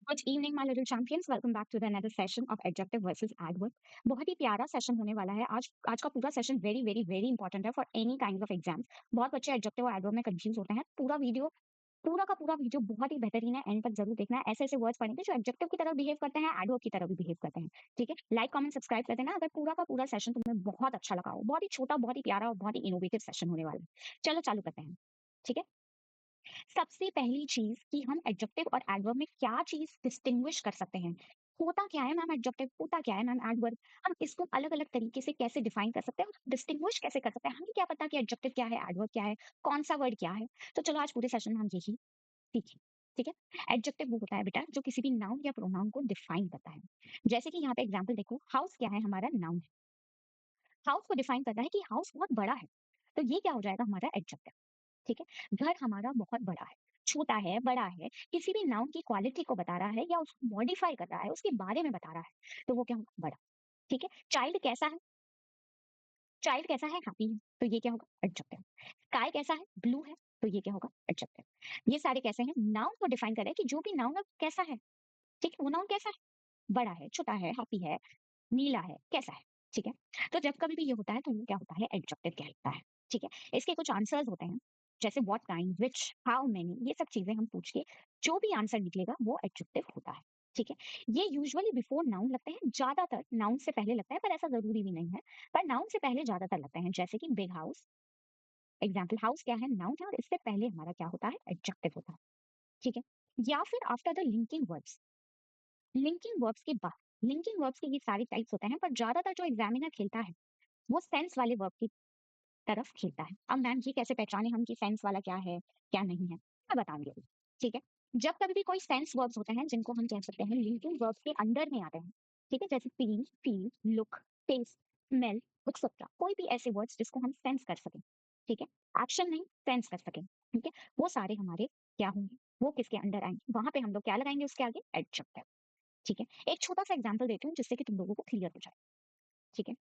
Good evening my little champions, welcome back to the another session of adjective versus adverb. बहुत ही प्यारा session होने वाला है आज का पूरा session very very very important है for any kind of exams. बहुत बच्चे एडजेक्टिव और एडवर्ब में कंफ्यूज होते हैं। पूरा का पूरा वीडियो बहुत ही बेहतरीन है, एंड तक जरूर देखना है। ऐसे ऐसे वर्ड्स पढ़ेंगे जो एडजेक्टिव की तरह बिहेव करते हैं, एडवर्ब की तरह भी बिहेव करते हैं। ठीक है, लाइक कमेंट सब्सक्राइब कर देना अगर पूरा का पूरा सेशन तुम्हें बहुत अच्छा लगा हो। बहुत ही छोटा, बहुत ही प्यारा और बहुत ही इनोवेटिव सेशन होने वाला है। चलो चालू करते हैं। ठीक है, सबसे पहली चीज कि हम एडजेक्टिव और एडवर्ब में क्या चीज डिस्टिंग्विश कर सकते हैं। होता क्या है मैम एडजेक्टिव, होता क्या है मैम एडवर्ब, हम इसको अलग अलग तरीके से कैसे डिफाइन कर सकते हैं और डिस्टिंग्विश कैसे कर सकते हैं। हमें क्या पता कि एडजेक्टिव क्या है, एडवर्ब क्या है, कौन सा वर्ड क्या है। तो चलो आज पूरे सेशन में हम यही सीखें। ठीक है, एडजेक्टिव वो होता है बेटा जो किसी भी नाउन या प्रोनाउन को डिफाइन करता है। जैसे कि यहाँ पे एग्जाम्पल देखो, हाउस क्या है, हमारा नाउन है। हाउस को डिफाइन करता है कि हाउस बहुत बड़ा है, तो ये क्या हो जाएगा, हमारा एडजेक्टिव। ठीक है, घर हमारा बहुत बड़ा है, छोटा है, बड़ा है, किसी भी नाउन की क्वालिटी को बता रहा है या उसको मॉडिफाई कर रहा है, उसके बारे में बता रहा है, तो वो क्या होगा, बड़ा। ठीक है, चाइल्ड कैसा है, चाइल्ड कैसा है, हैप्पी है, तो ये क्या होगा, एडजेक्टिव। स्काई कैसा है, ब्लू है, तो ये क्या होगा, एडजेक्टिव। ये सारे कैसे हैं, नाउन को डिफाइन कर रहे हैं कि जो भी नाउन है कैसा है। ठीक है, वो नाउन कैसा है, बड़ा है, छोटा है, हैप्पी है, नीला है, कैसा है। ठीक है, तो जब कभी भी ये होता है तो ये क्या होता है, एडजेक्टिव कहलाता है। ठीक है, इसके कुछ आंसर्स होते हैं, जैसे what kind, which, how many, ये सब चीजें हम पूछ के जो भी आंसर निकलेगा वो एडजेक्टिव होता है। ठीक है, ये यूजुअली बिफोर नाउन लगते हैं, ज्यादातर नाउन से पहले लगता है, पर ऐसा जरूरी भी नहीं है। पर नाउन से पहले ज्यादातर लगते हैं, जैसे कि बिग हाउस। एग्जाम्पल, हाउस क्या है, नाउन है, और इससे पहले हमारा क्या होता है, एडजेक्टिव होता है। ठीक है, या फिर after the linking words. Linking verbs के बाद, लिंकिंग वर्ब्स के ये सारे टाइप्स होते हैं, पर ज्यादातर जो एग्जामिनर खेलता है वो सेंस वाले वर्ब की तरफ खेलता है। अब मैम ये कैसे पहचाने हम कि सेंस वाला क्या है, क्या नहीं है, मैं बताऊंगी अभी। ठीक है, जब कभी भी कोई सेंस वर्ब्स होते हैं जिनको हम कह सकते हैं लिंकिंग वर्ब्स के अंडर में आते हैं। ठीक है, जैसे feel, feel, look, taste, smell, etcetera, कोई भी ऐसे वर्ड्स जिसको हम सेंस कर सकें। ठीक है, एक्शन नहीं, सेंस कर सकें। ठीक है, वो सारे हमारे क्या होंगे, वो किसके अंडर आएंगे, वहां पे हम लोग क्या लगाएंगे उसके आगे, एडजेक्टिव। ठीक है, एक छोटा सा एग्जांपल देती हूँ जिससे कि तुम लोगों को क्लियर हो जाए। ठीक है,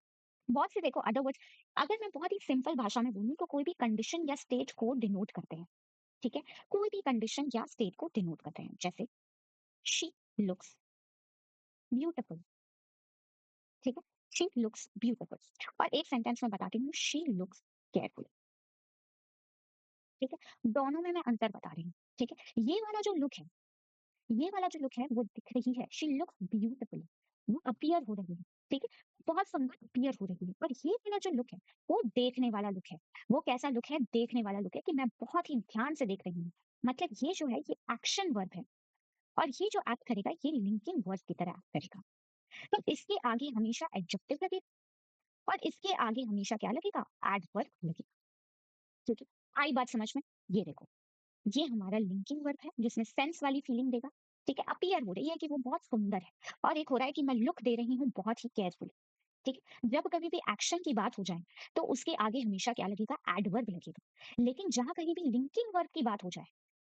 बहुत से देखो अदर वर्ड्स, अगर मैं बहुत ही सिंपल भाषा में बोलूँ तो कोई भी कंडीशन या स्टेट को डिनोट करते हैं। ठीक है, कोई भी कंडीशन या स्टेट को डिनोट करते हैं, जैसे शी लुक्स ब्यूटीफुल। ठीक है, शी लुक्स ब्यूटीफुल, और एक सेंटेंस में बताती हूँ, शी लुक्स केयरफुल। ठीक है, दोनों में मैं अंतर बता रही हूँ। ठीक है, ये वाला जो लुक है, ये वाला जो लुक है वो दिख रही है, शी लुक्स ब्यूटीफुल, वो अपीयर हो रही है। ठीक है, बहुत सुंदर अपीयर हो रही है। पर ये वाला जो लुक है वो देखने वाला लुक है। वो कैसा लुक है, देखने वाला लुक है, कि मैं बहुत ही ध्यान से देख रही हूँ। मतलब ये जो है ये एक्शन वर्ब है, और ये जो एक्ट करेगा ये लिंकिंग वर्ब की तरह एक्ट करेगा। तो इसके आगे हमेशा एडजेक्टिव लगेगा, और इसके आगे हमेशा क्या लगेगा, एडवर्ब लगेगा। ठीक है, आई बात समझ में। ये देखो, ये हमारा लिंकिंग वर्ब है जिसमें सेंस वाली फीलिंग देगा। ठीक है, अपीयर हो रही है कि वो बहुत सुंदर है, और एक हो रहा है कि मैं लुक दे रही हूँ बहुत ही केयरफुल। ठीक है, जब कभी भी एक्शन की बात हो जाए तो उसके आगे हमेशा क्या लगेगा, एडवर्ब लगेगा। लेकिन जहां कहीं भी लिंकिंग वर्ब की बात हो जाए,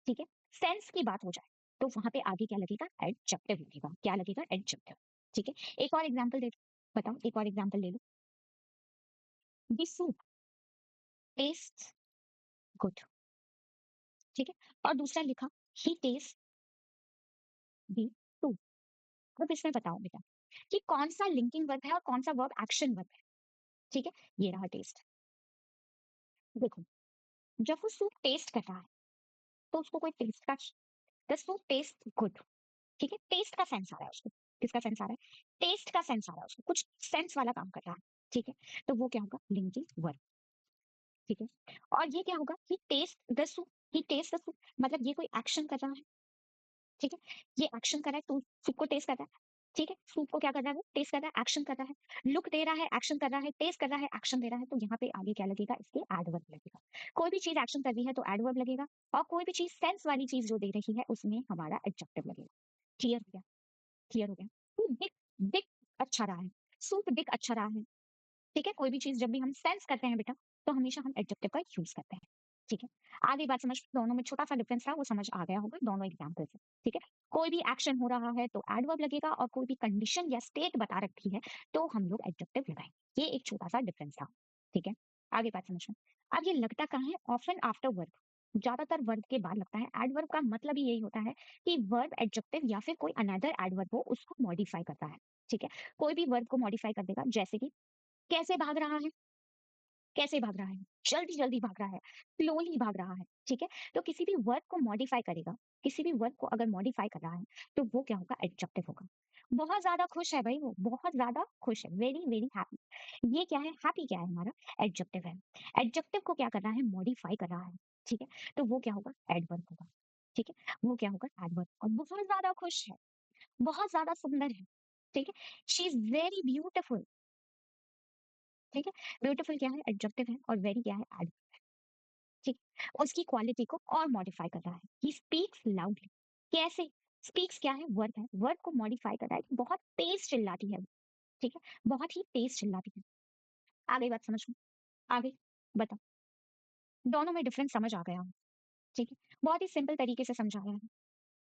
ठीक है, सेंस की बात हो जाए, तो वहां पे आगे क्या लगेगा, एडजेक्टिव लगेगा। क्या लगेगा, एडजेक्टिव। ठीक है, एक और एग्जांपल दे दो, बताओ, एक और एग्जांपल ले लो। This soup taste good. ठीक है, और दूसरा लिखा, ही टेस्ट दी टू। अब इसमें बताओ बेटा कि कौन सा लिंकिंग वर्ब है और कौन सा वर्ब एक्शन वर्ब है। ठीक है, ये रहा टेस्ट। देखो, जब वो सूप टेस्ट कर रहा है तो उसको कोई टेस्ट का, द सूप टेस्ट गुड। ठीक है, टेस्ट का सेंस आ रहा है उसको। किसका सेंस आ रहा है, टेस्ट का सेंस आ रहा है उसको, कुछ सेंस वाला काम कर रहा है। ठीक है, तो वो क्या होगा, लिंकिंग वर्ब। ठीक है, और ये क्या होगा, he taste the soup, he taste the soup, मतलब ये कोई एक्शन कर रहा है। ठीक है, ये एक्शन कर रहा है, तो सूप को टेस्ट कर रहा है। ठीक है, सूप को क्या कर रहा है, वो टेस्ट कर रहा है, एक्शन कर रहा है, लुक दे रहा है, एक्शन कर रहा है, टेस्ट कर रहा है, एक्शन दे रहा है, तो यहाँ पे आगे क्या लगेगा, इसके एडवर्ब लगेगा। कोई भी चीज एक्शन कर रही है तो एडवर्ब लगेगा, और कोई भी चीज सेंस वाली चीज जो दे रही है उसमें हमारा एडजेक्टिव लगेगा। क्लियर हो गया, क्लियर हो गया। तो दिख, दिख अच्छा रहा है, सूप दिख अच्छा रहा है। ठीक है, कोई भी चीज जब भी हम सेंस करते हैं बेटा, तो हमेशा हम एडजेक्टिव का यूज करते हैं। ठीक है, आगे बात समझ, दोनों में छोटा सा डिफरेंस था, वो समझ आ गया होगा दोनों एग्जाम्पल से। ठीक है, कोई भी एक्शन हो रहा है तो एडवर्ब लगेगा, और कोई भी कंडीशन या स्टेट बता रखी है तो हम लोग एडजेक्टिव लगाएंगे। ये एक छोटा सा डिफरेंस था। ठीक है, आगे बात समझ में। अब ये लगता कहाँ है, ऑफन आफ्टर वर्ब। ज्यादातर वर्ब के बाद लगता है। एडवर्ब का मतलब ही यही होता है कि वर्ब एडजेक्टिव या फिर कोई अनदर एडवर्ब हो उसको मॉडिफाई करता है। ठीक है, कोई भी वर्ब को मॉडिफाई कर देगा, जैसे कि कैसे भाग रहा है, कैसे भाग रहा है, जल्दी जल्दी भाग रहा है, स्लोली भाग रहा है। ठीक है, तो किसी भी वर्ब को मॉडिफाई करेगा, किसी भी वर्ब को अगर मॉडिफाई कर रहा है तो वो क्या होगा, एडजेक्टिव होगा। बहुत ज्यादा खुश है भाई, वो बहुत ज्यादा खुश है, वेरी वेरी हैप्पी। ये क्या है, हैप्पी क्या है हमारा, एडजेक्टिव है। एडजेक्टिव को क्या कर रहा है, मॉडिफाई कर रहा है। ठीक है, तो वो क्या होगा, एडवर्ब होगा। ठीक है, वो क्या होगा, एडवर्ब। और बहुत ज्यादा खुश है, बहुत ज्यादा सुंदर है। ठीक है, शी इज वेरी ब्यूटिफुल। ठीक है, ब्यूटीफुल क्या है, एडजेक्टिव है, और वेरी क्या है, एडवर्ब। ठीक है, उसकी क्वालिटी को और मॉडिफाई कर रहा है। He speaks loudly. कैसे, स्पीक्स क्या है, वर्ब है, वर्ब को मॉडिफाई कर रहा है कि बहुत तेज चिल्लाती है वो। ठीक है, बहुत ही तेज चिल्लाती है। आ गई बात समझ में, आगे बताओ। दोनों में डिफरेंस समझ आ गया हो। ठीक है, बहुत ही सिंपल तरीके से समझाया है।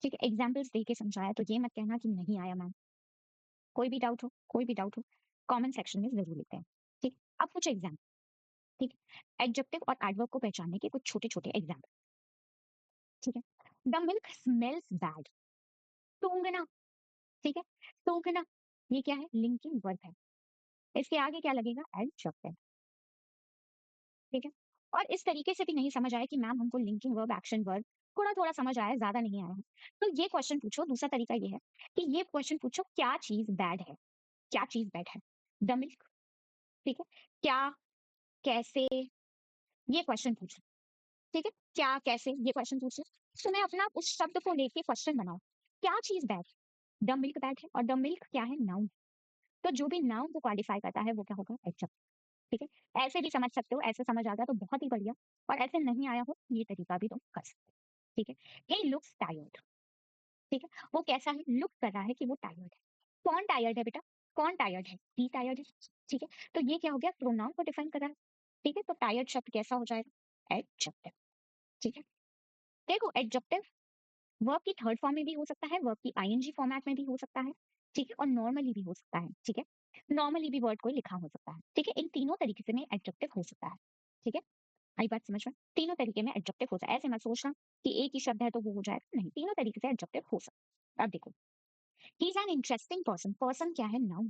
ठीक है, एग्जाम्पल्स दे के समझाया, तो ये मत कहना कि नहीं आया मैम। कोई भी डाउट हो, कोई भी डाउट हो, कमेंट सेक्शन में जरूर लिखते हैं। ठीक, अब कुछ एग्जाम्पल। ठीक है, एडजेक्टिव और एडवर्ब को पहचानने के कुछ छोटे छोटे एग्जाम्पल। ठीक है, द मिल्क स्मेल्स बैड। सूंघना। ठीक है, सूंघना, ये क्या है, लिंकिंग वर्ब है। इसके आगे क्या लगेगा, एडजेक्टिव। ठीक है, और इस तरीके से भी नहीं समझ आया कि मैम हमको लिंकिंग वर्ब, एक्शन वर्ब थोड़ा थोड़ा समझ आया, ज्यादा नहीं आया है, तो ये क्वेश्चन पूछो। दूसरा तरीका ये है कि ये क्वेश्चन पूछो, क्या चीज बैड है, क्या चीज बैड है, द मिल्क। ठीक है, क्या, कैसे, ये क्वेश्चन पूछो। ठीक है, क्या, कैसे, ये क्वेश्चन पूछो। तो मैं अपना उस शब्द को लेके क्वेश्चन बनाओ, क्या चीज बैड, द मिल्क बैड है, और द मिल्क क्या है, नाउन। तो जो भी नाउन को क्वालिफाई करता है वो क्या होगा, एडजेक्टिव। ठीक है, ऐसे भी समझ सकते हो, ऐसे समझ आ गया तो बहुत ही बढ़िया, और ऐसे नहीं आया हो ये तरीका भी तुम कर सकते हो। ठीक है, ही लुक्स टायर्ड। ठीक है, वो कैसा है, लुक कर रहा है कि वो टायर्ड है। कौन टायर्ड है बेटा, कौन टायर्ड है, ही टायर्ड है। ठीक है, तो ये क्या हो गया, प्रोनाउन को डिफाइन कर रहा है। ठीक है, तो टायर्ड शब्द कैसा हो जाएगा, एडजेक्टिव। ठीक है, देखो एडजेक्टिव वर्ब की थर्ड फॉर्म में भी हो सकता है, वर्ब की आईएनजी फॉर्मेट में भी हो सकता है। ठीक है, और नॉर्मली भी हो सकता है। ठीक है, नॉर्मली भी वर्ड को लिखा हो सकता है। ठीक है, इन तीनों तरीके से में एडजेक्टिव हो सकता है। ठीक है, आई बात समझ में, तीनों तरीके में एडजेक्टिव हो सकता है। ऐसे मत सोचना कि एक ही शब्द है तो वो हो जाएगा, नहीं, तीनों तरीके से एडजेक्टिव हो सकता है। अब देखो, he is an interesting person. Person क्या है, नाउन।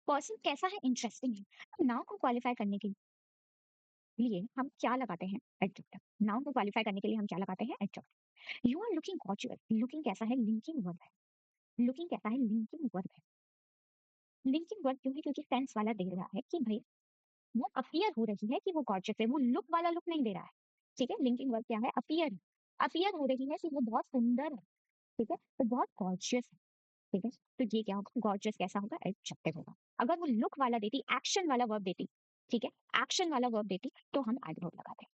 पर्सन कैसा है, इंटरेस्टिंग है। नाउन को क्वालिफाई करने के लिए हम क्या लगाते हैं, एडजेक्टिव। नाउन को क्वालिफाई करने के लिए हम क्या लगाते हैं, adjective. You are looking gorgeous. Looking कैसा है, लिंकिंग वर्ब है। लुकिंग कैसा है, लिंकिंग वर्ब है। लिंकिंग वर्ब क्यों है, क्योंकि सेंस वाला दे रहा है कि भाई वो अपीयर हो रही है कि वो गॉर्जियस है, वो लुक वाला लुक नहीं दे रहा है। ठीक है, लिंकिंग वर्ब क्या है, अपीयर। अपीयर हो रही है कि वो बहुत सुंदर है। ठीक है, तो बहुत गॉर्जियस है। ठीक है, तो ये क्या होगा, गॉर्जियस कैसा होगा, एडजेक्टिव होगा। अगर वो लुक वाला देती, एक्शन वाला वर्ब देती, ठीक है, एक्शन वाला वर्ब देती तो हम एडवर्ब लगाते हैं।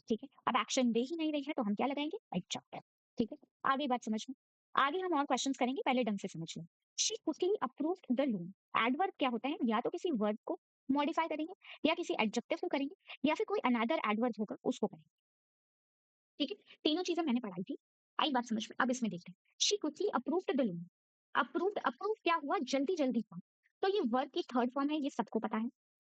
ठीक है, अब एक्शन दे ही नहीं रही है तो हम क्या लगाएंगे, एडजेक्टिव। ठीक है, आगे बात समझ में, आगे हम और क्वेश्चंस करेंगे, पहले ढंग से समझ लो। She quickly approved the loan. Adverb क्या होता है, या तो किसी वर्ब को मॉडिफाई करेंगे, या किसी एडजेक्टिव को करेंगे, या फिर कोई अनदर एडवर्ब होगा उसको करेंगे। ठीक है, तीनों चीजें मैंने पढ़ाई थी, आई बात समझ में। अब इसमें देखते हैं, she quickly approved the loan. Approved, approve क्या हुआ, जल्दी जल्दी हुआ। तो ये वर्ब की थर्ड फॉर्म है, ये सबको पता है।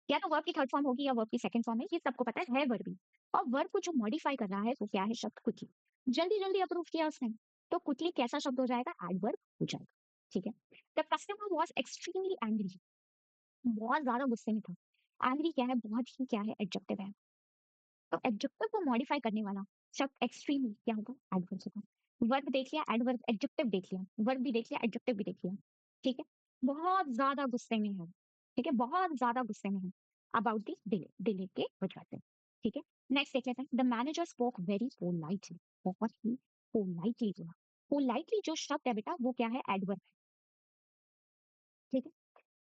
या तो वर्ब की थर्ड फॉर्म होगी या वर्ब की सेकंड फॉर्म है, ये सबको पता है वर्ब भी। और वर्ब को जो मॉडिफाई कर रहा है वो क्या है, शब्द क्विकली। जल्दी जल्दी अप्रूव किया उसने, तो क्विकली कैसा शब्द हो जाएगा, एडवर्ब हो जाएगा। ठीक है, the customer was extremely angry. बहुत ज्यादा गुस्से में था। एंग्री क्या है, बहुत ही क्या है, एडजेक्टिव है। तो एडजेक्टिव को मॉडिफाई करने वाला शब्द एक्सट्रीमली क्या होगा, एडवर्ब होगा। वर्ब देख लिया, एडवर्ब, एडजेक्टिव देख लिया, वर्ब भी देख लिया, एडजेक्टिव भी देख लिया। ठीक है, बहुत ज्यादा गुस्से में है। ठीक है, बहुत ज्यादा गुस्से में है अबाउट दी डिले, डिले के वजह से। ठीक है, नेक्स्ट देख लेते हैं, the manager spoke very politely. बहुत ही पोलाइटली बोला। पोलाइटली जो शब्द है बेटा वो क्या है, एडवर्ब है। ठीक है,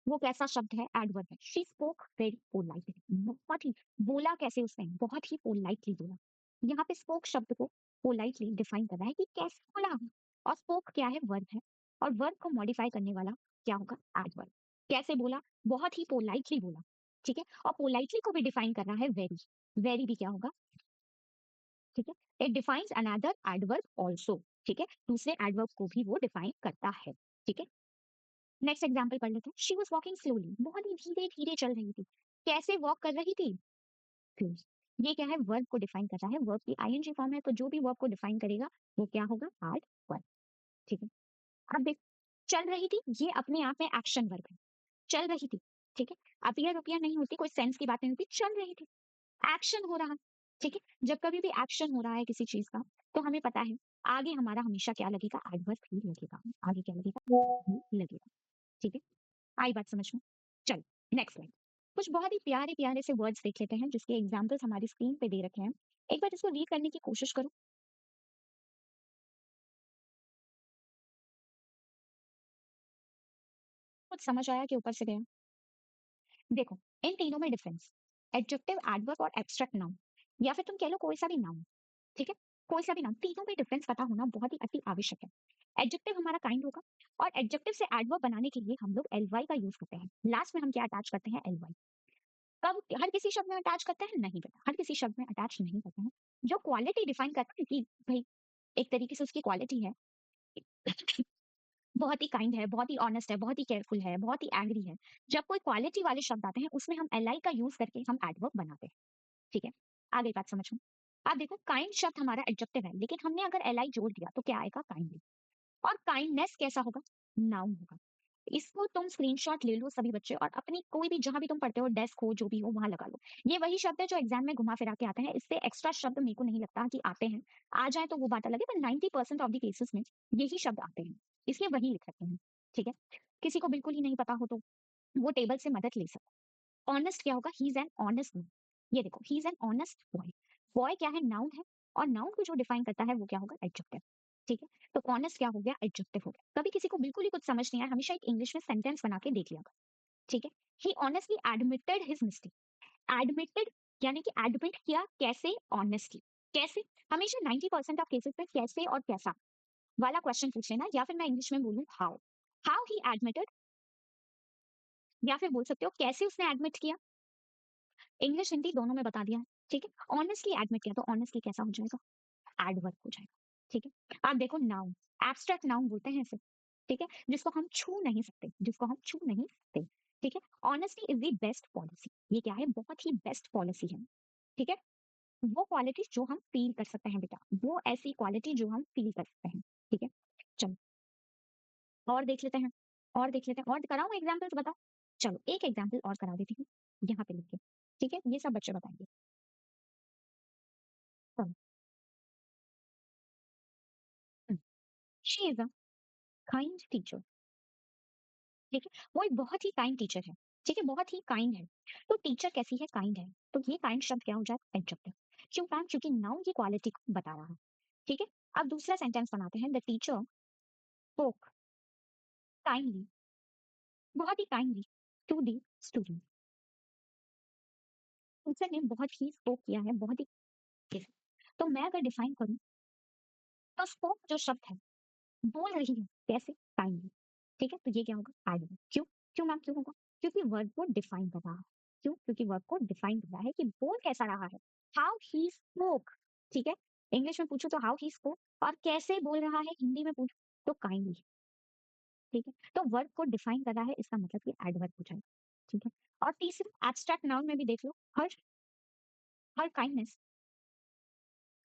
वो कैसा शब्द है, एडवर्ब है। शी स्पोक वेरी पोलाइटली, बहुत ही, बोला कैसे उसने, बहुत ही पोलाइटली बोला। यहाँ पे स्पोक शब्द को पोलाइटली डिफाइन कर रहा है कि कैसे बोला। और स्पोक क्या है, वर्ब है, और वर्ब को मॉडिफाई करने वाला क्या होगा, एडवर्ब। कैसे बोला, बहुत ही पोलाइटली बोला। ठीक है, और पोलाइटली को भी डिफाइन कर रहा है वेरी। वेरी भी क्या होगा, ठीक है, it defines another adverb also. ठीक है, दूसरे एडवर्ब को भी वो डिफाइन करता है। ठीक है, नेक्स्ट एग्जांपल पढ़ लेते हैं, शी वाज वॉकिंग स्लोली। बहुत ही धीरे धीरे चल रही थी। कैसे वॉक कर रही थी, क्लोज। ये क्या है, वर्ब को डिफाइन कर रहा है, वर्ब की आईएनजी फॉर्म है, तो जो भी वर्ब को डिफाइन करेगा वो क्या होगा, हार्ड वर्क। ठीक है, अब देख, चल रही थी, ये अपने आप में एक्शन वर्ब है, चल रही थी। ठीक है, अपीयर रुपया नहीं होती, कोई सेंस की बात नहीं होती, चल रही थी, एक्शन हो रहा। ठीक है, जब कभी भी एक्शन हो रहा है किसी चीज का, तो हमें पता है आगे हमारा हमेशा क्या लगेगा, एडवर्ब ही लगेगा, आगे क्या लगेगा, ही लगेगा। ठीक है, आई बात समझ में। चल, नेक्स्ट लाइन। कुछ बहुत ही प्यारे प्यारे से वर्ड्स देख लेते हैं जिसके एग्जाम्पल्स हमारी स्क्रीन पे दे रखे हैं। एक बार इसको रीड करने की कोशिश करो। कुछ समझ आया कि ऊपर से गया? देखो, इन तीनों में डिफरेंस, एडजेक्टिव, एडवर्ब और एब्स्ट्रैक्ट नाउन, या फिर तुम कह लो कोई सा भी नाउन। ठीक है, कोई सा भी नाउन, तीनों में डिफरेंस पता होना बहुत ही अति आवश्यक है। एडजेक्टिव हमारा काइंड होगा, और एडजेक्टिव से एडवर्ब बनाने के लिए हम लोग एलवाई का यूज करते हैं, लास्ट में हम क्या अटैच करते हैं, एलवाई। कब हर किसी शब्द में अटैच करते हैं, नहीं करते, हर किसी शब्द में अटैच नहीं करते हैं। जो क्वालिटी डिफाइन करता है कि भाई एक तरीके से उसकी क्वालिटी है, बहुत ही काइंड है, बहुत ही ऑनेस्ट है, बहुत ही केयरफुल है, बहुत ही एंग्री है, जब कोई क्वालिटी वाले शब्द आते हैं उसमें हम एल आई का यूज करके हम एडवर्ब बनाते हैं। ठीक है, आगे बात समझ में। आप देखो, काइंड शब्द हमारा एडजेक्टिव है, लेकिन हमने अगर एल आई जोड़ दिया तो क्या आएगा, काइंडली। और काइंडनेस कैसा होगा, नाउन होगा। इसको तुम स्क्रीनशॉट ले लो सभी बच्चे, और अपनी कोई भी जहां भी तुम पढ़ते हो, डेस्क हो जो भी हो, वहां लगा लो। ये वही शब्द है जो एग्जाम में घुमा फिरा के आते हैं, इससे एक्स्ट्रा शब्द मेरे को नहीं लगता कि आते हैं। आ जाए तो वो बात अलग है, पर 90% ऑफ द केसेस में यही शब्द आते हैं, इसलिए वही लिख सकते हैं। ठीक है, किसी को बिल्कुल ही नहीं पता हो तो वो टेबल से मदद ले सकता है। ऑनेस्ट क्या होगा, he is an honest man. ये देखो, he is an honest boy. Boy क्या है, नाउन है, और नाउन को जो डिफाइन करता है वो क्या होगा, एडजेक्टिव। ठीक है, तो ऑनेस्ट क्या हो गया, एडजेक्टिव हो गया। कभी किसी को बिल्कुल ही कुछ समझ नहीं आया, हमेशा एक इंग्लिश में सेंटेंस बना के देख लिया करो। ठीक है, he honestly admitted his mistake. Admitted यानी कि एडमिट किया, कैसे, ऑनेस्टली। कैसे, हमेशा 90% ऑफ केसेस में कैसे और कैसा वाला क्वेश्चन पूछ लेना, या फिर मैं इंग्लिश में बोलूं हाउ। हाउ ही एडमिटेड, या फिर बोल सकते हो कैसे उसने एडमिट किया। इंग्लिश हिंदी दोनों में बता दिया है। ठीक है, ऑनेस्टली एडमिट किया, तो ऑनेस्टली कैसा हो जाएगा, एडवर्ब हो जाएगा। ठीक है, आप देखो, नाउन, एब्स्ट्रैक्ट नाउन बोलते हैं इसे। ठीक है, जिसको हम छू नहीं सकते, जिसको हम छू नहीं सकते। ठीक है, honesty is the best policy. ये क्या है, बहुत ही बेस्ट पॉलिसी है। ठीक है, वो क्वालिटी जो हम फील कर सकते हैं बेटा, वो ऐसी क्वालिटी जो हम फील कर सकते हैं। ठीक है, चलो और देख लेते हैं, और देख लेते हैं, और कराऊं एग्जाम्पल्स, बताओ। चलो एक एग्जाम्पल और करा देती हूँ, यहाँ पे लिख के। ठीक है, ये सब बच्चे बताएंगे। She is a kind teacher. ठीक है, वो एक बहुत ही काइंड टीचर है। ठीक है, बहुत ही काइंड है। तो टीचर कैसी है, काइंड है, तो ये काइंड शब्द क्या हो जाए, एडजेक्टिव। क्यों मैम, क्योंकि नाउन की क्वालिटी को बता रहा है। ठीक है, अब दूसरा सेंटेंस बनाते हैं, द टीचर स्पोक काइंडली, बहुत ही kindly, to the student. Teacher ने बहुत ही स्पोक किया है, बहुत ही किस। तो मैं अगर डिफाइन करूं, तो स्पोक जो शब्द है, बोल रही है, कैसे, काइंडली। ठीक है, तो ये क्या होगा, एडवर्ब। क्यों, क्यों मैम, क्यों होगा, क्योंकि वर्ब को डिफाइन कर रहा है। क्यों, क्योंकि वर्ब को डिफाइन कर रहा है कि बोल कैसा रहा है, हाउ ही स्पोक। ठीक है, इंग्लिश में पूछो तो हाउ ही स्पोक, और कैसे बोल रहा है हिंदी में पूछो तो काइंडली। ठीक है, तो वर्ब को डिफाइन कर रहा है, इसका मतलब कि एडवर्ब हो जाएगा। ठीक है, और तीसरा एब्स्ट्रैक्ट नाउन में भी देख लो, हर हर काइंडनेस,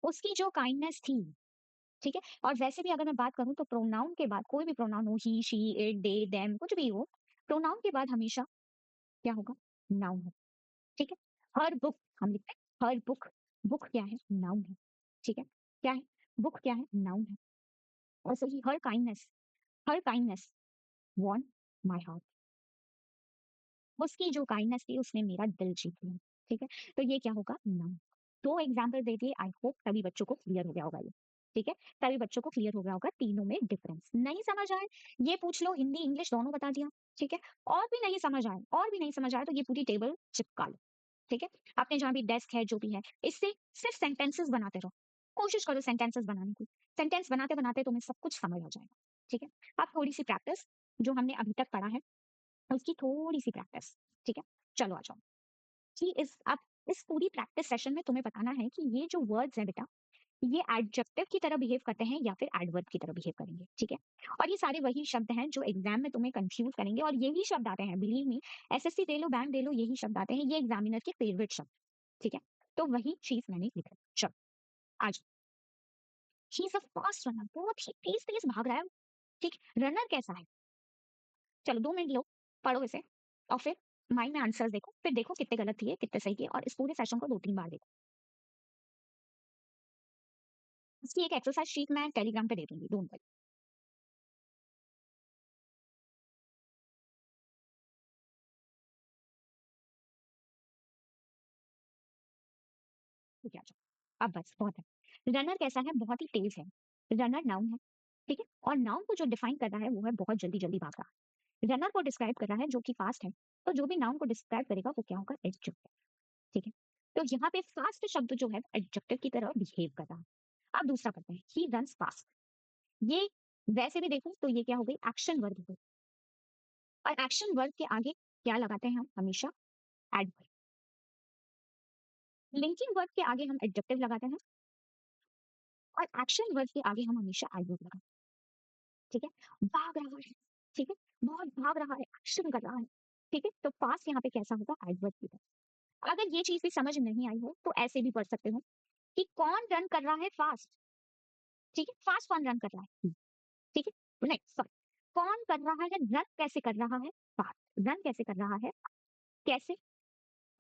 उसकी जो काइंडनेस थी। ठीक है, और वैसे भी अगर मैं बात करूं तो प्रोनाउन के बाद, कोई भी प्रोनाउन हो, ही शी इट दे देम, कुछ भी हो, प्रोनाउन के बाद हमेशा क्या होगा, नाउन होगा। ठीक है, हर बुक, हम लिखते हैं हर बुक, बुक क्या है, नाउन है। ठीक है, क्या है, बुक क्या है, नाउन है। और सही, हर काइंडनेस वॉन माय हार्ट, उसकी जो काइंडनेस थी उसने मेरा दिल जीत लिया। ठीक है, तो ये क्या होगा, नाउन। दो एग्जाम्पल दे दिए, आई होप सभी बच्चों को क्लियर हो गया होगा ये। ठीक है, सभी बच्चों को क्लियर हो गया होगा, तीनों में डिफरेंस। नहीं समझ आए, ये पूछ लो, हिंदी इंग्लिश दोनों बता दिया। ठीक है, और भी नहीं समझ आए, और भी नहीं समझ आए, तो ये पूरी टेबल चिपका लो। ठीक है, आपने जहां भी डेस्क है जो भी है, इससे सिर्फ सेंटेंसेस बनाते रहो, कोशिश करो सेंटेंसेस बनाने की। सेंटेंस बनाते बनाते तुम्हें सब कुछ समझ आ जाएगा। ठीक है, अब थोड़ी सी प्रैक्टिस, जो हमने अभी तक पढ़ा है उसकी थोड़ी सी प्रैक्टिस। ठीक है, चलो आ जाओ, कि इस अब इस पूरी प्रैक्टिस सेशन में तुम्हें बताना है कि ये जो वर्ड्स है बेटा, ये एडजेक्टिव की तरह बिहेव करते हैं या फिर एडवर्ब की तरह बिहेव करेंगे। ठीक है, और ये सारे वही शब्द हैं जो एग्जाम में तुम्हें कंफ्यूज करेंगे, और यही शब्द आते हैं, बिलीव मी, एसएससी दे लो, बैंक दे लो, यही शब्द आते हैं, ये एग्जामिनर के फेवरेट शब्द। ठीक है, तो वही चीज मैंने लिखा। चलो आज he is a fast runner, बहुत ही तेज तेज भाग रहा है। ठीक, रनर कैसा है? चलो 2 मिनट लो, पढ़ो इसे, और फिर माइंड में आंसर्स देखो, फिर देखो कितने गलत किए कितने सही किए, और इस पूरे सेशन को 2-3 बार देखो। इसकी एक एक्सरसाइज शीट मैं टेलीग्राम पे दे दूंगी, डोंट वरी। ठीक है, आ जाओ। अब बस बहुत है। रनर कैसा है? बहुत ही तेज है। रनर नाउन है, ठीक है, और नाउन को जो डिफाइन कर रहा है वो है बहुत जल्दी जल्दी भाग रहा है। रनर को डिस्क्राइब कर रहा है जो कि फास्ट है, तो जो भी नाउन को डिस्क्राइब करेगा वो क्या होगा? एडजेक्टिव। ठीक है, तो यहाँ पे फास्ट शब्द जो है एडजेक्टिव की तरह बिहेव कर रहा है। अब दूसरा करते हैं, ही रन्स फास्ट। ये वैसे भी देखो तो ये क्या हो गई? एक्शन वर्ब हो गई, और एक्शन वर्ब के आगे क्या लगाते हैं हम? हमेशा एडवर्ब। लिंकिंग वर्ब के आगे हम एडजेक्टिव लगाते हैं, और एक्शन वर्ब के आगे हम हमेशा एडवर्ब लगाते हैं। ठीक है, भाग रहा है, ठीक है, बहुत भाग रहा है, एक्शन कर रहा है। ठीक है, तो फास्ट यहाँ पे कैसा होगा? एडवर्ब की तरह। अगर ये चीज भी समझ नहीं आई हो तो ऐसे भी पढ़ सकते हो कि कौन रन कर रहा है फास्ट। ठीक है, फास्ट कौन रन कर रहा है? ठीक है, नहीं सॉरी, कौन कर रहा है? रन कैसे कर रहा है? फास्ट रन कैसे कर रहा है? कैसे?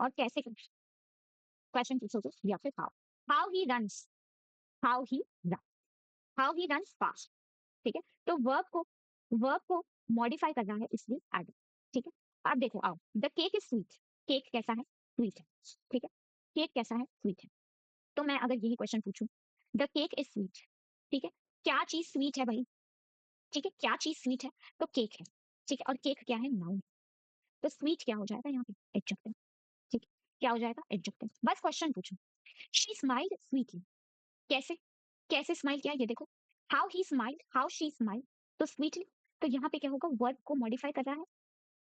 और कैसे? क्वेश्चन पूछो तो, या फिर how. How he runs, how he run, how he runs fast. ठीक है, तो वर्ब को मॉडिफाई करना है, इसलिए एड। ठीक है, अब देखो आओ, the cake is sweet. Cake कैसा है? स्वीट है। ठीक है, केक कैसा है? स्वीट है। तो मैं अगर यही क्वेश्चन पूछूं, द केक इज स्वीट, ठीक है, क्या चीज स्वीट है भाई? ठीक है, क्या चीज स्वीट है? तो केक है। ठीक है, और केक क्या है? नाउन। तो स्वीट क्या हो जाएगा यहाँ पे? एडजेक्टिव। ठीक है, क्या हो जाएगा? एडजेक्टिव। बस क्वेश्चन पूछो, शी स्माइल्ड स्वीटली। कैसे? कैसे स्माइल किया ये देखो, how he smiled, how she smiled, तो स्वीटली। तो यहाँ पे क्या होगा? वर्ब को मॉडिफाई कर रहा है,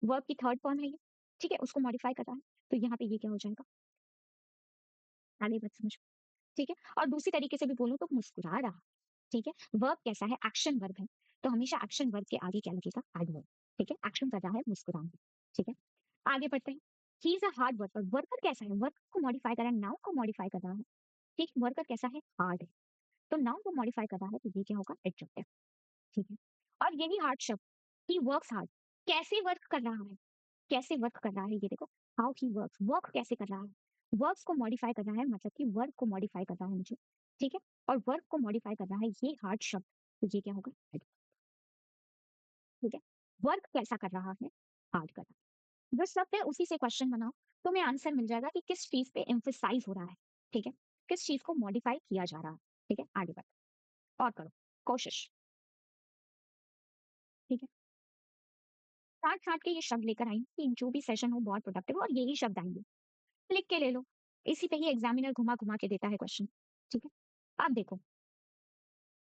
वर्ब की थर्ड फॉर्म है ये। ठीक है, उसको मॉडिफाई कर रहा है, तो यहाँ पे ये क्या हो जाएगा? आगे बात समझ। ठीक है, और दूसरी तरीके से भी बोलूं तो मुस्कुरा रहा। ठीक है, वर्ब कैसा है? एक्शन वर्ब है, तो हमेशा एक्शन वर्ब के आगे क्या लगेगा? एडवर्ब। ठीक है, एक्शन कर रहा है, मुस्कुराना। ठीक है, आगे बढ़ते हैं। He is a hard worker. Worker कैसा है? वर्क को मॉडिफाई कर रहा है, नाउन को मॉडिफाई कर रहा है। ठीक, वर्कर कैसा है? हार्ड है, तो नाउन को मॉडिफाई कर रहा है, तो ये क्या होगा? एडजेक्टिव। ठीक है, और यही हार्ड शब्द, ही वर्क्स हार्ड, कैसे वर्क कर रहा है? कैसे वर्क कर रहा है ये देखो, हाउ ही वर्क्स, वर्क कैसे कर रहा है? वर्क्स को मॉडिफाई कर रहा है, मतलब कि वर्क को मॉडिफाई कर रहा है मुझे। ठीक है, और वर्क को मॉडिफाई कर रहा है ये हार्ड शब्द, तो ये क्या होगा? ठीक है, वर्क कैसा कर रहा है? हार्ड कर रहा है। जो शब्द है उसी से क्वेश्चन बनाओ, तो हमें आंसर मिल जाएगा कि किस चीज पे एम्फेसाइज हो रहा है। ठीक है, किस चीज को मॉडिफाई किया जा रहा है। ठीक है, आगे बढ़ो और करो कोशिश। ठीक है, छाट छाट के ये शब्द लेकर आई कि जो भी सेशन हो बहुत प्रोडक्टिव हो, और यही शब्द आएंगे, लिख के ले लो। इसी पे ही एग्जामिनर घुमा घुमा के देता है क्वेश्चन। ठीक है, अब देखो,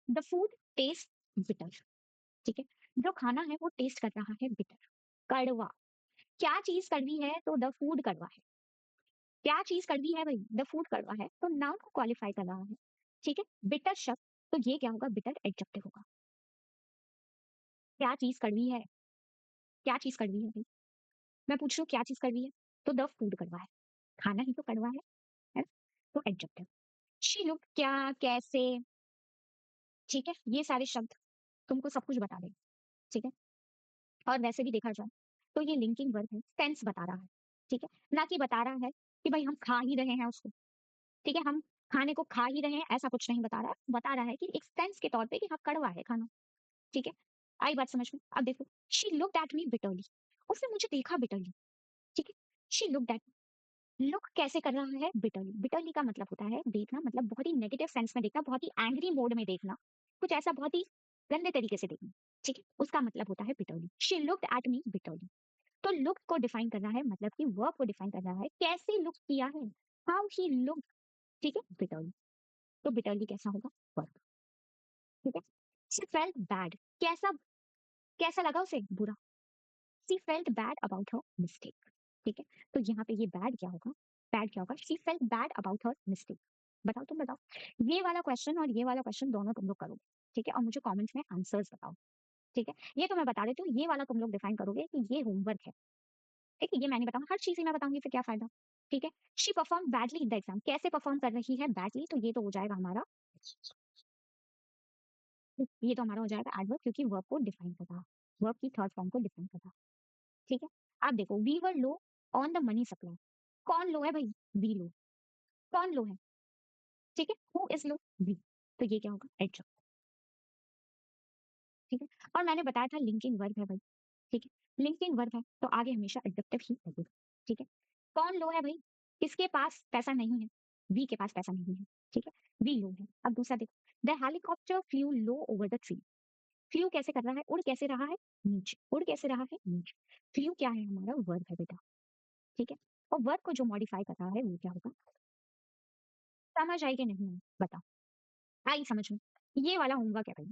द फूड टेस्ट बिटर। ठीक है, जो खाना है वो टेस्ट कर रहा है बिटर, कड़वा। क्या चीज कड़वी है? तो द फूड कड़वा है। क्या चीज कड़वी है भाई? द फूड कड़वा है, तो नाउन को क्वालिफाई कर रहा है। ठीक है, बिटर शब्द, तो ये क्या होगा? बिटर एडजेक्टिव होगा। क्या चीज कड़वी है? क्या चीज कड़वी है भाई? मैं पूछ रही हूँ क्या चीज कड़वी है, तो द फूड कड़वा है, खाना ही तो कड़वा है ना? तो एडजेक्टिव। शी लुक, क्या, कैसे। ठीक है, ये सारे शब्द तुमको सब कुछ बता देंगे। ठीक है, और वैसे भी देखा जाए तो ये लिंकिंग वर्ब है, टेंस बता रहा है। ठीक है, ना कि बता रहा है कि भाई हम खा ही रहे हैं उसको। ठीक है, हम खाने को खा ही रहे हैं, ऐसा कुछ नहीं बता रहा है, बता रहा है कि एक टेंस के तौर पे कि हाँ कड़वा है खाना। ठीक है, आई बात समझ में? अब देखो, she looked at me bitterly, उसने मुझे देखा बिटरली। ठीक है, शी लुक्ड एट, लुक कैसे कर रहा है? बिटरली। बिटरली का मतलब होता है देखना, मतलब बहुत ही नेगेटिव सेंस में देखना, बहुत ही एंग्री मोड में देखना, कुछ ऐसा बहुत ही गंदे तरीके से देखना। ठीक है, उसका मतलब होता है bitterly. She looked at me bitterly, तो लुक को डिफाइन कर रहा है, मतलब कि वर्ब को डिफाइन कर रहा है, कैसे लुक किया है? How he look. ठीक है, बिटरली, तो बिटरली कैसा होगा? वर्ब। ठीक है, शी फेल्ट बैड, कैसा, कैसा लगा उसे? बुरा। She felt bad about her mistake. ठीक है, तो यहाँ पे ये बैड क्या होगा? बैड क्या होगा? She felt bad about her mistake. बताओ, तुम बताओ, ये वाला क्वेश्चन और ये वाला क्वेश्चन दोनों तुम लोग करोगे। ठीक है, और मुझे कमेंट्स में आंसर्स बताओ। ठीक है, ये तो मैं बता देती हूँ, ये वाला तुम लोग डिफाइन करोगे कि ये होमवर्क है। ठीक है, ये मैं नहीं बताऊंगी, हर चीज ही मैं बताऊंगी, फिर क्या फायदा? ठीक है। She perform badly in the exam, कैसे परफॉर्म कर रही है बैडली, तो ये तो हो जाएगा हमारा, ये तो हमारा हो जाएगा एडवर्ब, क्योंकि वर्ब को डिफाइन कर रहा है, वर्ब की थर्ड फॉर्म को डिफाइन कर रहा है। ठीक है। आप देखो, we were low on the money supply, कौन लो है भाई, वी लो, कौन लो है, ठीक है, हु इज लो, वी, तो ये क्या होगा, एडजेक्टिव। ठीक है। और मैंने बताया था लिंकिंग वर्ब है भाई, ठीक है, लिंकिंग वर्ब है तो आगे हमेशा एडजेक्टिव ही लगेगा। ठीक है। कौन लो है भाई, किसके पास पैसा नहीं है, वी के पास पैसा नहीं है, ठीक है, वी लो है। अब दूसरा देखो, the helicopter flu low over the tree, flu कैसे कर रहा है, उड़ कैसे रहा है नीचे, उड़ कैसे रहा है नीचे, फ्लू क्या है, हमारा वर्ब है बेटा। ठीक है। और वर्ब को जो मॉडिफाई कर रहा है वो क्या होगा, समझ आई कि नहीं आई? बताओ, आई समझ में? ये वाला होमवर्क है भाई।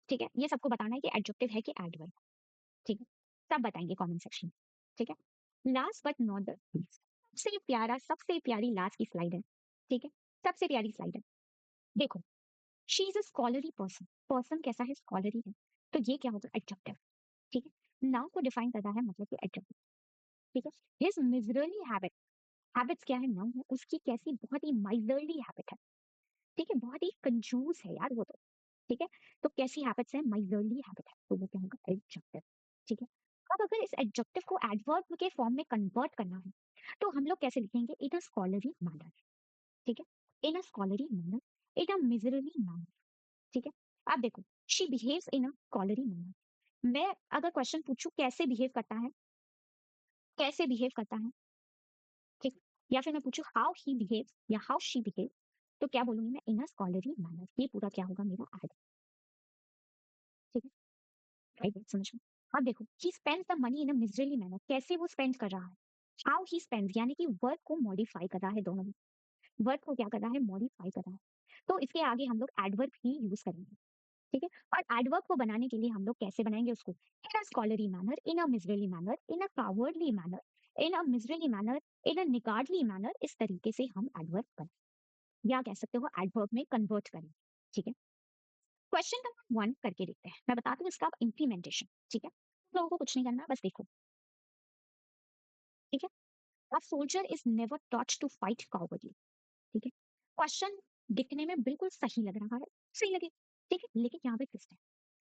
ठीक है, ये सबको बताना है कि एडजेक्टिव है कि एडवर्ब। ठीक है, सब बताएंगे कमेंट सेक्शन। ठीक है। Last but not the least, सबसे प्यारा, सबसे प्यारी लास्ट की स्लाइड है। ठीक है, सबसे प्यारी स्लाइड है। देखो, she is a scholarly person, person कैसा है, स्कॉलरी है, तो ये क्या होगा, एडजेक्टिव। ठीक है, नाउन को डिफाइन कर रहा है, मतलब कि एडजेक्टिव। ठीक है। हिज मिजरली हैबिट, हैबिट्स क्या है, नाउन है, उसकी कैसी, बहुत ही माइजरली हैबिट है। ठीक है, बहुत ही कंजूस है यार वो तो। ठीक है, तो कैसी हैबिट्स है, माइजरली हैबिट है, तो वो क्या होगा, एडजेक्टिव। ठीक है। अब अगर इस एडजेक्टिव को एडवर्ब के फॉर्म में कन्वर्ट करना है, तो हम लोग कैसे लिखेंगे, इन अ स्कॉलरी मैनर। ठीक है, इन अ scholarly manner, in a miserly manner. ठीक है। आप देखो, she behaves in a scholarly manner, मैं अगर क्वेश्चन पूछूं कैसे बिहेव करता है, कैसे बिहेव करता है, ठीक, या फिर मैं पूछूं हाउ ही बिहेव्स या हाउ शी बिहेव, तो क्या बोलूंगी मैं, इन अ स्कॉलरी मैनर, ये पूरा क्या होगा मेरा एड। ठीक है, राइट, समझ में? अब देखो, he spends the money in a miserly manner, कैसे वो स्पेंड कर रहा है, हाउ ही स्पेंड्स, यानी कि वर्ब को मॉडिफाई कर रहा है, दोनों में वर्ब को क्या कर रहा है, मॉडिफाई कर रहा है, तो इसके आगे हम लोग एडवर्ब ही यूज करेंगे। ठीक है। और एडवर्ब को बनाने के लिए हम लोग कैसे बनाएंगे उसको, इन अ scholarly manner, in a miserly manner, in a cowardly manner, in a miserly manner, in a niggardly manner, इस तरीके से हम एडवर्ब करें, या कह सकते हो एडवर्ब में कन्वर्ट करें। ठीक है। क्वेश्चन नंबर 1 करके देखते हैं, मैं बताती हूँ इसका इम्प्लीमेंटेशन। ठीक है, तुम लोगों को कुछ नहीं करना, बस देखो। ठीक है। A soldier is never taught to fight cowardly. ठीक है, क्वेश्चन दिखने में बिल्कुल सही लग रहा है, सही लगे, ठीक है, लेकिन यहाँ पे ट्विस्ट है,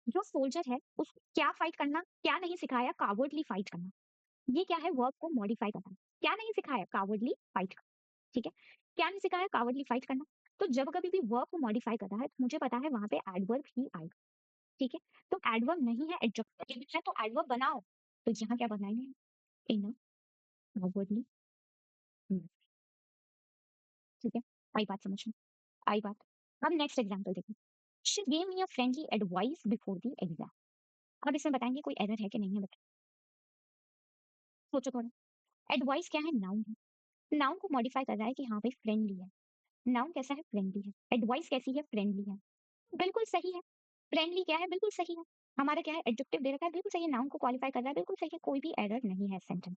जो सोल्जर है उसको क्या फाइट करना, क्या नहीं सिखाया, कावर्डली फाइट करना। ये क्या है, वर्ब को मॉडिफाई करना, क्या नहीं सिखाया, कावर्डली फाइट करना। ठीक है, क्या नहीं सिखाया, कावर्डली फाइट करना। तो जब कभी भी वर्ब को मॉडिफाई करना है, तो मुझे पता है वहां पे एडवर्ब ही आएगा। ठीक है, तो एडवर्ब नहीं है, एडजेक्टिव है, तो एडवर्ब बनाओ, तो यहाँ क्या बनाएंगे, इन कावर्डली। ठीक है, आई बात समझ में, आई बात। अब नेक्स्ट एग्जाम्पल देखिए, she gave me a friendly advice before the exam. अब इसमें बताएंगे कोई एरर है कि नहीं है, बता, सोचो थोड़ा। एडवाइस क्या है, नाउन है, नाउन को मॉडिफाई कर रहा है कि हाँ भाई फ्रेंडली है, नाउन कैसा है, फ्रेंडली है, एडवाइस कैसी है, फ्रेंडली है, बिल्कुल सही है। फ्रेंडली क्या है, बिल्कुल सही है, हमारा क्या है, एडजेक्टिव दे रखा है, बिल्कुल सही है, नाउन को क्वालिफाई कर रहा है, बिल्कुल सही है, कोई भी एरर नहीं है सेंटेंस,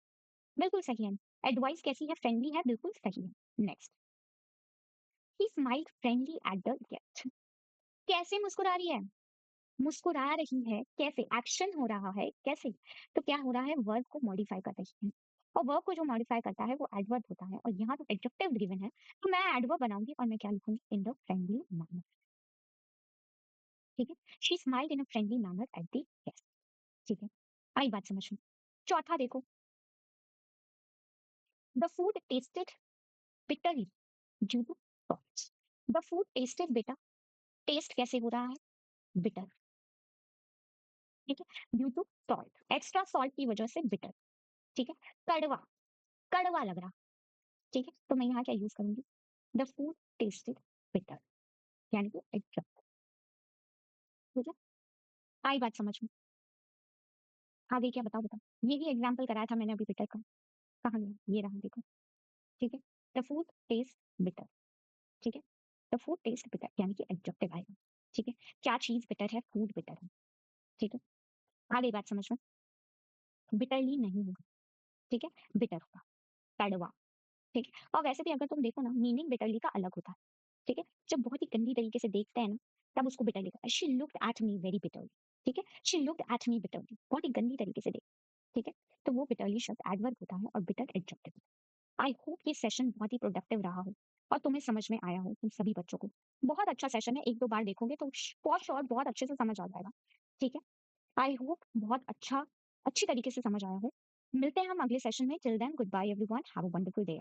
बिल्कुल सही है। एडवाइस कैसी है, फ्रेंडली है, बिल्कुल सही है। Next, he smiled friendly eight the guest, कैसे मुस्कुरा रही है, मुस्कुरा रही है, कैसे, एक्शन हो रहा है, कैसे, तो क्या हो रहा है, वर्ब को मॉडिफाई कर रही है, और वर्ब को जो मॉडिफाई करता है वो एडवर्ब होता है, और यहाँ तो एडजेक्टिव गिवन है, तो मैं एडवर्ब बनाऊंगी और मैं क्या लिखूंगी, इन द फ्रेंडली मैनर। ठीक है, she smiled in a friendly manner at the guest. ठीक है, आई बात समझ में? चौथा देखो, the food tasted bitterly due to salt, the food tasted बेटा, टेस्ट कैसे हो रहा है, बिटर। ठीक है, due to salt, extra salt की वजह से बिटर। ठीक है, कड़वा, कड़वा लग रहा। ठीक है, तो मैं यहाँ क्या यूज करूंगी, द फूड टेस्टेड बिटर, यानी कि एग्जैक्ट। ठीक है, आई बात समझ में? आगे क्या, बताओ बताओ, यही एग्जाम्पल कराया था मैंने अभी बिटर का, कहाँ गया, ये रहा देखो। ठीक है, द फूड टेस्ट बिटर। ठीक है, द फूड टेस्ट बिटर, यानी कि एडजेक्टिव आएगा। ठीक है, क्या चीज बिटर है, फूड बिटर है। ठीक है, आगे बात समझ में? बिटरली नहीं होगा, ठीक है, बिटर होगा, कड़वा। ठीक है, और वैसे भी अगर तुम देखो ना, मीनिंग बिटरली का अलग होता है। ठीक है, जब बहुत ही गंदी तरीके से देखते हैं ना, तब उसको बिटरली कहता है, she looked at me very bitterly. ठीक है, she looked at me bitterly, बहुत ही गंदी तरीके से देख। ठीक है, तो वो बिटरली शब्द एडवर्ब होता है और बिटर एडजेक्टिव। आई होप ये सेशन बहुत ही प्रोडक्टिव रहा हो और तुम्हें समझ में आया हो तुम सभी बच्चों को। बहुत अच्छा सेशन है, 1-2 बार देखोगे तो फॉर श्योर बहुत अच्छे से समझ आ जाएगा। ठीक है? आई होप बहुत अच्छी तरीके से समझ आया हो। मिलते हैं हम अगले सेशन में। Till then goodbye everyone, have a wonderful day.